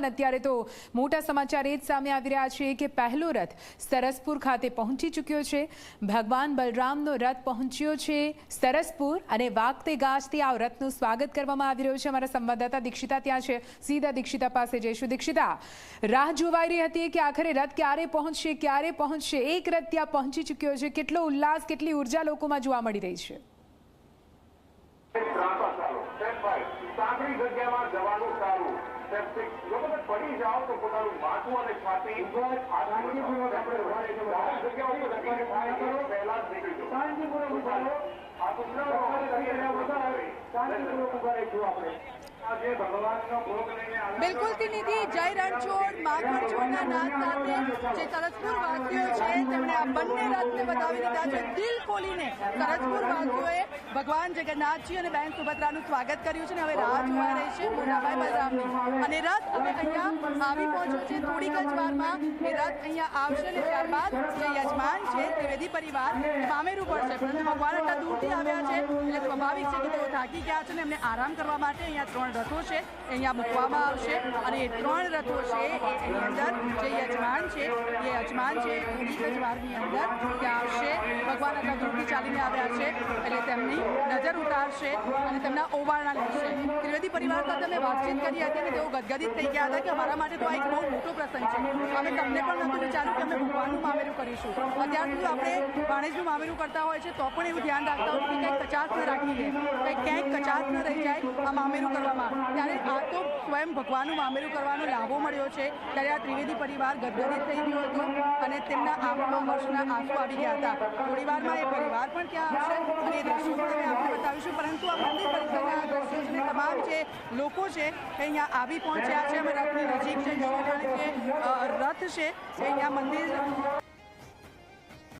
અને અત્યારે તો મોટા સમાચાર એ જ સામે આવી રહ્યા છે કે પહેલો રથ સરસપુર ખાતે પહોંચી ચૂક્યો છે। ભગવાન બલરામનો રથ પહોંચ્યો છે સરસપુર અને વાગતે ગાજથી આ રથનું સ્વાગત કરવામાં આવી રહ્યું છે। અમારા સંવાદદાતા દીક્ષિતા ત્યાં છે, સીધા દીક્ષિતા પાસે જઈશું। દીક્ષિતા, રાહ જોવાઈ રહી હતી કે આખરે રથ ક્યારે પહોંચશે। એક રથ ત્યાં પહોંચી ચૂક્યો છે, કેટલો ઉલ્લાસ, કેટલી ઉર્જા લોકોમાં જોવા મળી રહી છે? પડી જાઓ તો પોતાનું માથું અને છાતી પહેલા જ બિલકુલ નિધિ, જય રણછોડ માખણ છોડના નાદ સાથે જે સરસપુર વાસીઓ છે તેમણે આ બંને રથને વધાવી લીધા છે। દિલ ખોલીને સરસપુર વાસીઓએ ભગવાન જગન્નાથજી અને બહેન સુભદ્રાનું સ્વાગત કર્યું છે અને હવે રાહ જોવા રહી છે મોટાભાઈ બલરામની અને રથ હવે અહીંયા આવી પહોંચ્યો છે। થોડીક જ વારમાં એ રથ અહીંયા આવશે અને ત્યારબાદ જે યજમાન છે ત્રિવેદી પરિવાર મામેરું પડશે, પરંતુ ભગવાન આટલા દૂરથી આવ્યા છે એટલે સ્વાભાવિક છે કે તેઓ થાકી ગયા છે અને એમને આરામ કરવા માટે અહીંયા 3 રથો છે અહીંયા મૂકવામાં આવશે અને એ 3 રથો છે એની અંદર જે યજમાન છે થોડીક જ વારની અંદર ત્યાં આવશે। ભગવાન આટલા દૂરથી ચાલીને આવ્યા છે એટલે તેમની નજર ઉતારશે અને તેમના ઓવારણા લેશે। ત્રિવેદી પરિવાર સાથે અમે વાતચીત કરી હતી અને તેઓ ગદગદિત થઈ ગયા હતા કે અમારા માટે તો આ એક બહુ મોટો પ્રસંગ છે, અમે તમને પણ નહોતું વિચાર્યું કે અમે ભગવાનનું મામેરું કરીશું। અત્યાર સુધી આપણે ગણેશનું મામેરું કરતા હોય છે તો પણ એવું ધ્યાન રાખતા હોય કે કંઈક કચાશ ન રાખી દે, ક્યાંક કચાશ ન રહી જાય આ મામેરું કરવામાં, ત્યારે આ તો સ્વયં ભગવાનનું મામેરું કરવાનો લાભો મળ્યો છે। ત્યારે આ ત્રિવેદી પરિવાર ગદગદિત થઈ ગયો હતો અને તેમના આંખમાં હર્ષના આંસુ આવી ગયા હતા। થોડી વારમાં એ પરિવાર પણ ત્યાં આવશે અને એ દ્રશ્યો પણ અમે આપને બતાવીશું, પરંતુ આ મંદિર પરિસરના દ્રશ્યો છે તમામ જે લોકો છે એ અહીંયા આવી પહોંચ્યા છે। અમે રથની નજીક છે, જે રથ છે એ અહીંયા મંદિર